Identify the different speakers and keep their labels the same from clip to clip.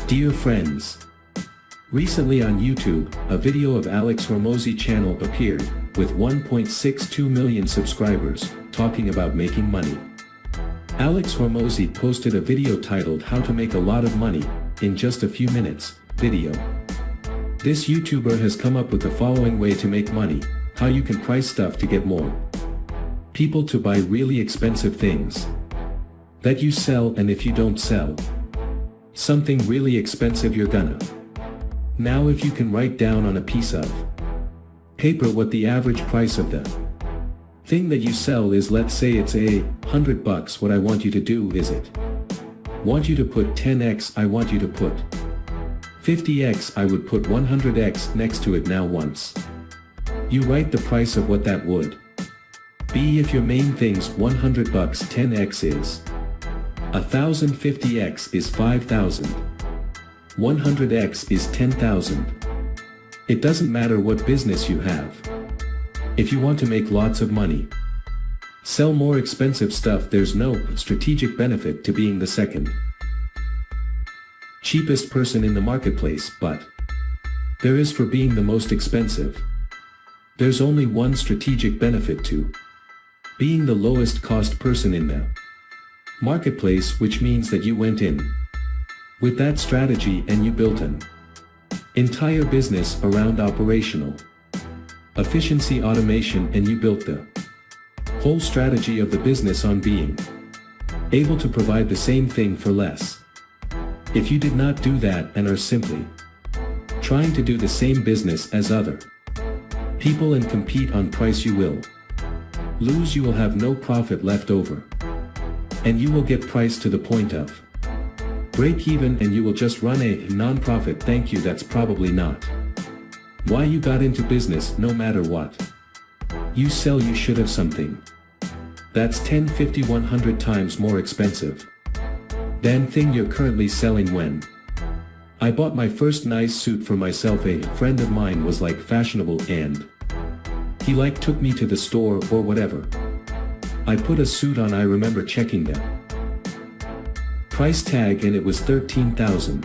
Speaker 1: Dear friends, recently on YouTube, a video of Alex Hormozi channel appeared, with 1.62 million subscribers, talking about making money. Alex Hormozi posted a video titled How to Make a Lot of Money, in just a few minutes, video. This YouTuber has come up with the following way to make money, how you can price stuff to get more people to buy really expensive things that you sell, and if you don't sell something really expensive you're gonna. Now if you can write down on a piece of paper what the average price of the thing that you sell is, let's say it's $100, what I want you to do is want you to put 10x, I want you to put 50x, I would put 100x next to it. Now once you write the price of what that would be, if your main thing's $100, 10x is 1050x is 5000, 100x is 10,000. It doesn't matter what business you have. If you want to make lots of money, sell more expensive stuff. There's no strategic benefit to being the second cheapest person in the marketplace, but there is for being the most expensive. There's only one strategic benefit to being the lowest cost person in the marketplace, which means that you went in with that strategy and you built an entire business around operational efficiency, automation, and you built the whole strategy of the business on being able to provide the same thing for less. If you did not do that and are simply trying to do the same business as other people and compete on price, you will lose. You will have no profit left over, and you will get priced to the point of break even, and you will just run a non-profit. Thank you. That's probably not why you got into business. No matter what you sell, you should have something that's 10, 50, 100 times more expensive than thing you're currently selling. When I bought my first nice suit for myself, a friend of mine was like fashionable and he took me to the store or whatever. I put a suit on. I remember checking the price tag and it was $13,000.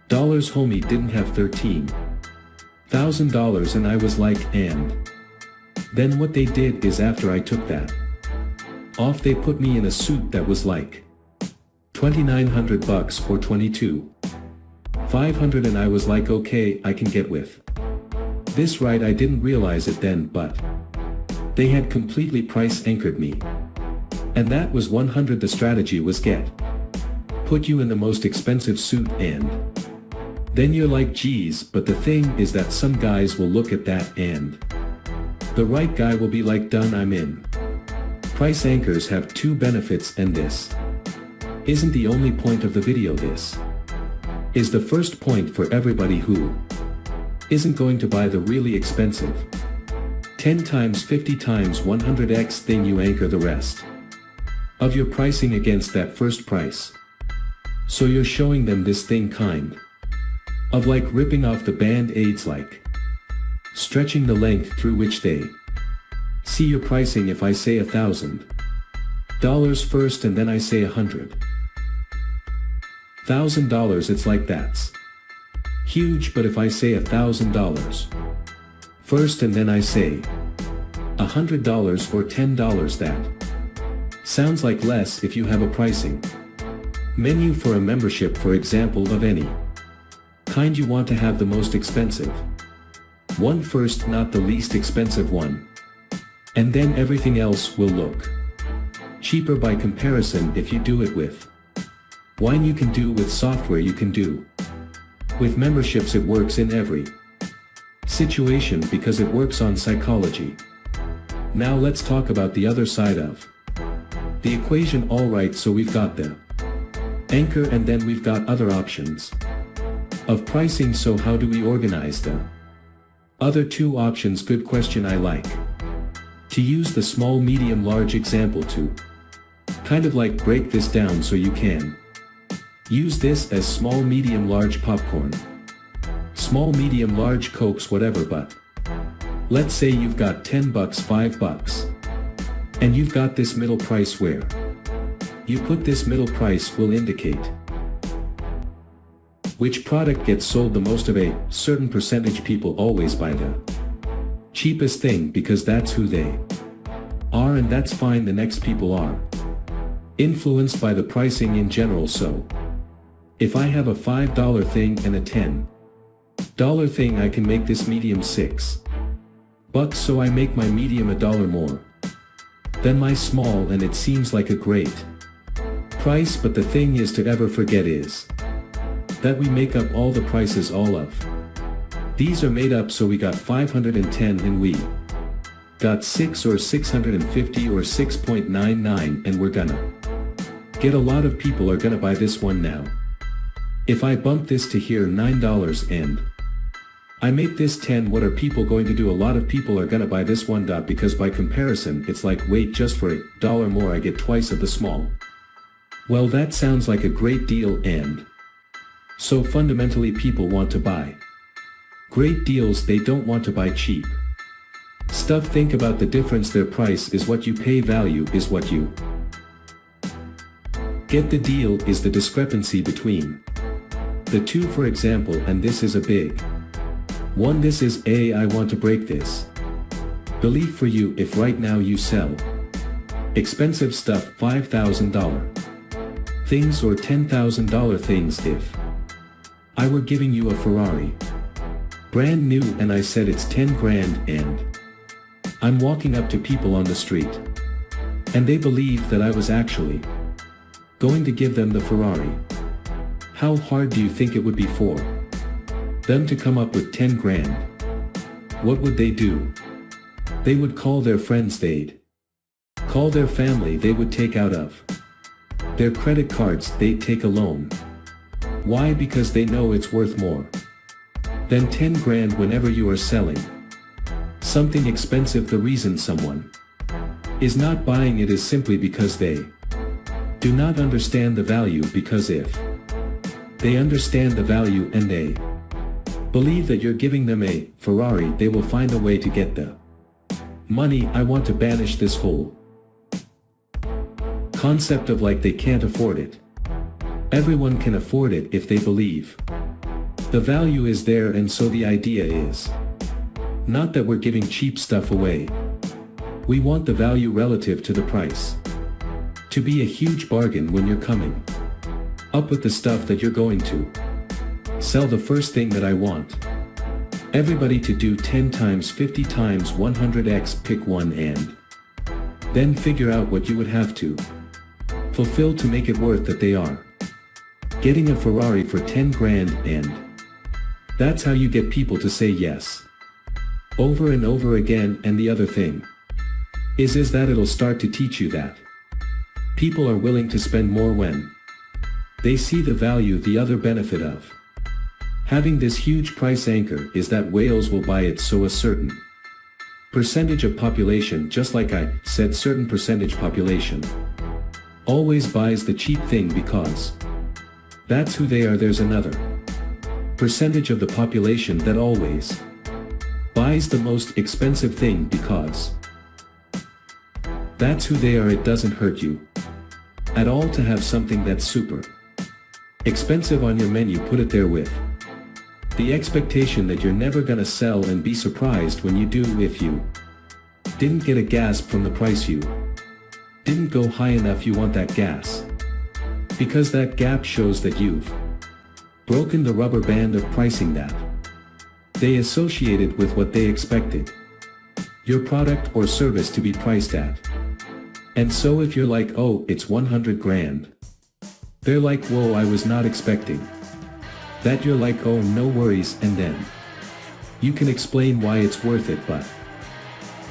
Speaker 1: Homie didn't have $13,000, and I was like, and then what they did is after I took that off, they put me in a suit that was like $2,900 or $22,500, and I was like, okay, I can get with this, right? I didn't realize it then, but they had completely price anchored me. And that was 100. The strategy was put you in the most expensive suit, and then you're like, geez, but the thing is that some guys will look at that and the right guy will be like, done, I'm in. Price anchors have two benefits, and this isn't the only point of the video. This is the first point for everybody who isn't going to buy the really expensive 10 times 50 times 100x thing. You anchor the rest of your pricing against that first price. So you're showing them this thing kind of like ripping off the band-aids, like stretching the length through which they see your pricing. If I say $1,000 first and then I say $100,000, it's like that's huge. But if I say $1,000 first and then I say $100 or $10, that sounds like less. If you have a pricing menu for a membership, for example, of any kind, you want to have the most expensive one first, not the least expensive one, and then everything else will look cheaper by comparison. If you do it with wine, you can do with software, you can do with memberships. It works in every situation because it works on psychology. Now let's talk about the other side of the equation. Alright, so we've got the anchor and then we've got other options of pricing. So how do we organize the other two options? Good question. I like to use the small, medium, large example to kind of like break this down, so you can use this as small, medium, large popcorn, small, medium, large Cokes, whatever. But let's say you've got $10, $5, and you've got this middle price where you put this middle price will indicate Which product gets sold the most? Of a certain percentage people always buy the cheapest thing because that's who they are, and that's fine. The next people are influenced by the pricing in general. So if I have a $5 thing and a $10 thing, I can make this medium $6, so I make my medium $1 more than my small, and it seems like a great price. But the thing is to ever forget is that we make up all the prices. All of these are made up, so we got 510 and we got 6 or 650 or 6.99, and we're gonna get a lot of people are gonna buy this one now. If I bump this to here $9 and I make this 10, what are people going to do? A lot of people are gonna buy this one. Because by comparison it's like, wait, just for $1 more I get twice of the small. Well, that sounds like a great deal, and so fundamentally people want to buy great deals. They don't want to buy cheap stuff. Think about the difference. Their price is what you pay, value is what you get. The deal is the discrepancy between the two, for example, and this is a big one. This is I want to break this belief for you. If right now you sell expensive stuff, $5,000 things or $10,000 things, if I were giving you a Ferrari brand new and I said it's 10 grand, and I'm walking up to people on the street and they believe that I was actually going to give them the Ferrari, how hard do you think it would be for them to come up with 10 grand? What would they do? They would call their friends, they'd call their family, they would take out of their credit cards, they'd take a loan. Why? Because they know it's worth more than 10 grand whenever you are selling something expensive. The reason someone is not buying it is simply because they do not understand the value. Because if they understand the value and they believe that you're giving them a Ferrari, they will find a way to get the money. I want to banish this whole concept of like they can't afford it. Everyone can afford it if they believe the value is there. And so the idea is not that we're giving cheap stuff away. We want the value relative to the price to be a huge bargain when you're coming up with the stuff that you're going to sell. The first thing that I want everybody to do 10 times 50 times 100x, pick one and then figure out what you would have to fulfill to make it worth that they are getting a Ferrari for 10 grand, and that's how you get people to say yes over and over again. And the other thing is that it'll start to teach you that people are willing to spend more when they see the value. The other benefit of having this huge price anchor is that whales will buy it. So a certain percentage of population, just like I said, certain percentage population always buys the cheap thing because that's who they are. There's another percentage of the population that always buys the most expensive thing because that's who they are. It doesn't hurt you at all to have something that's super expensive on your menu. Put it there with the expectation that you're never gonna sell, and be surprised when you do if you didn't get a gasp from the price. You didn't go high enough. You want that gas because that gap shows that you've broken the rubber band of pricing that they associated with what they expected your product or service to be priced at. And so if you're like, oh, it's 100 grand, they're like, whoa, I was not expecting that. You're like, oh, no worries, and then you can explain why it's worth it. But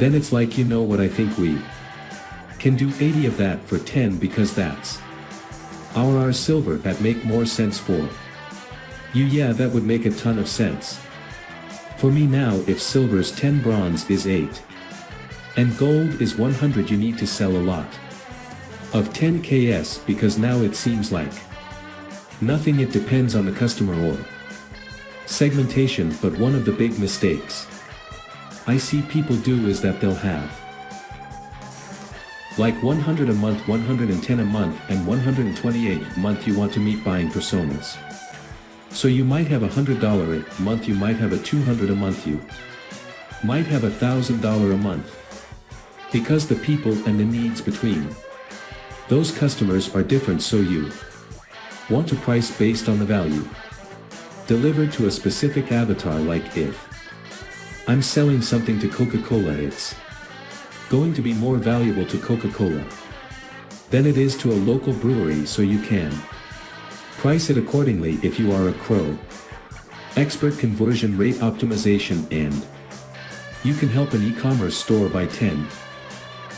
Speaker 1: then it's like, you know what, I think we can do 80 of that for 10 because that's our silver. That make more sense for you? Yeah, that would make a ton of sense for me. Now if silver's 10, bronze is 8, and gold is 100, you need to sell a lot of 10ks, because now it seems like nothing. It depends on the customer or segmentation. But one of the big mistakes I see people do is that they'll have like 100 a month, 110 a month, and 128 a month. You want to meet buying personas. So you might have $100 a month, you might have a $200 a month, you might have $1,000 a month. Because the people and the needs between those customers are different, so you want to price based on the value delivered to a specific avatar. Like if I'm selling something to Coca-Cola, it's going to be more valuable to Coca-Cola than it is to a local brewery, so you can price it accordingly. If you are a Crow expert, conversion rate optimization, and you can help an e-commerce store by 10.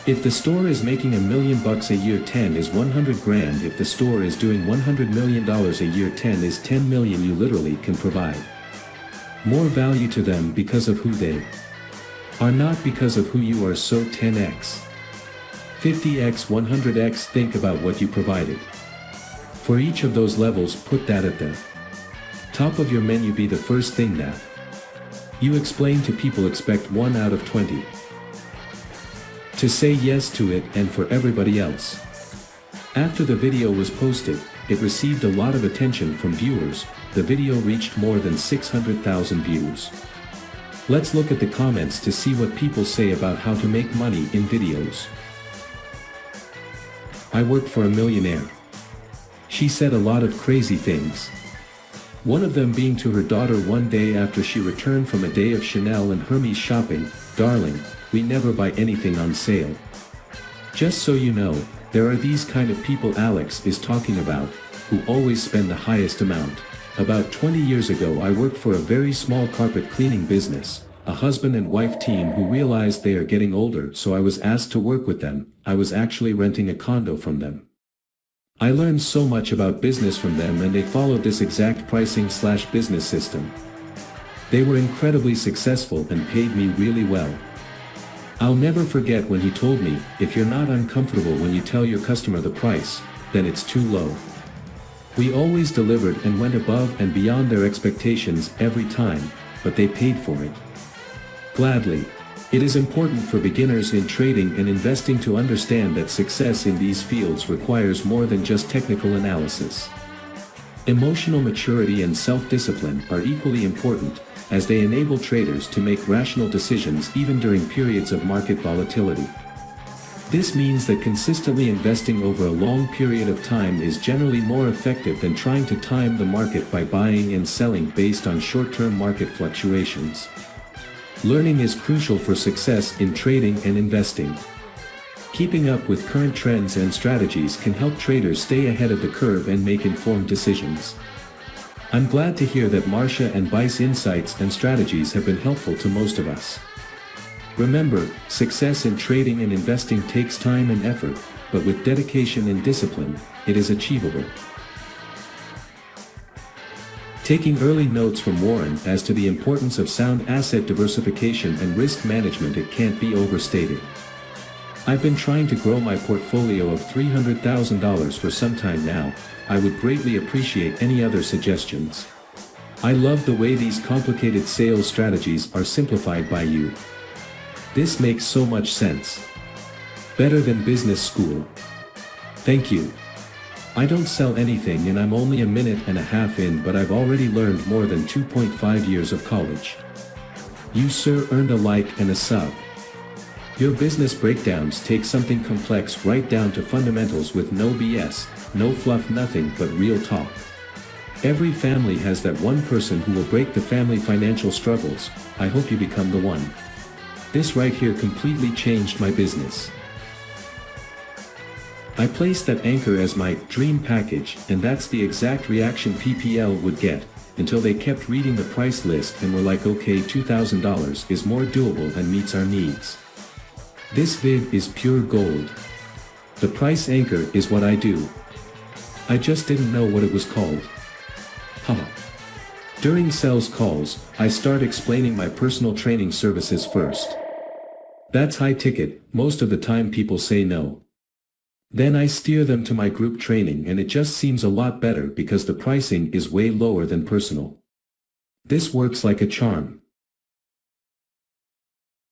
Speaker 1: If the store is making $1 million a year, 10 is 100 grand. If the store is doing $100 million a year, 10 is 10 million. You literally can provide more value to them because of who they are, not because of who you are. So 10x, 50x, 100x, think about what you provided. For each of those levels, put that at the top of your menu. Be the first thing that you explain to people. Expect 1 out of 20 to say yes to it. And for everybody else, after the video was posted, it received a lot of attention from viewers. The video reached more than 600,000 views. Let's look at the comments to see what people say about how to make money in videos. I work for a millionaire. She said a lot of crazy things. One of them being to her daughter one day after she returned from a day of Chanel and Hermes shopping, "Darling, we never buy anything on sale. Just so you know, there are these kind of people Alex is talking about, who always spend the highest amount." About 20 years ago, I worked for a very small carpet cleaning business, a husband and wife team who realized they are getting older, so I was asked to work with them. I was actually renting a condo from them. I learned so much about business from them, and they followed this exact pricing/business system. They were incredibly successful and paid me really well. I'll never forget when he told me, "If you're not uncomfortable when you tell your customer the price, then it's too low." We always delivered and went above and beyond their expectations every time, but they paid for it gladly. It is important for beginners in trading and investing to understand that success in these fields requires more than just technical analysis. Emotional maturity and self-discipline are equally important, as they enable traders to make rational decisions even during periods of market volatility. This means that consistently investing over a long period of time is generally more effective than trying to time the market by buying and selling based on short-term market fluctuations. Learning is crucial for success in trading and investing. Keeping up with current trends and strategies can help traders stay ahead of the curve and make informed decisions. I'm glad to hear that Marcia and Bai's insights and strategies have been helpful to most of us. Remember, success in trading and investing takes time and effort, but with dedication and discipline, it is achievable. Taking early notes from Warren as to the importance of sound asset diversification and risk management, it can't be overstated. I've been trying to grow my portfolio of $300,000 for some time now. I would greatly appreciate any other suggestions. I love the way these complicated sales strategies are simplified by you. This makes so much sense. Better than business school. Thank you. I don't sell anything and I'm only a minute and a half in, but I've already learned more than 2.5 years of college. You sir earned a like and a sub. Your business breakdowns take something complex right down to fundamentals with no BS, no fluff, nothing but real talk. Every family has that one person who will break the family financial struggles. I hope you become the one. This right here completely changed my business. I placed that anchor as my dream package, and that's the exact reaction PPL would get, until they kept reading the price list and were like, okay, $2,000 is more doable and meets our needs. This vid is pure gold. The price anchor is what I do. I just didn't know what it was called. Haha. During sales calls, I start explaining my personal training services first. That's high ticket, most of the time people say no. Then I steer them to my group training, and it just seems a lot better because the pricing is way lower than personal. This works like a charm.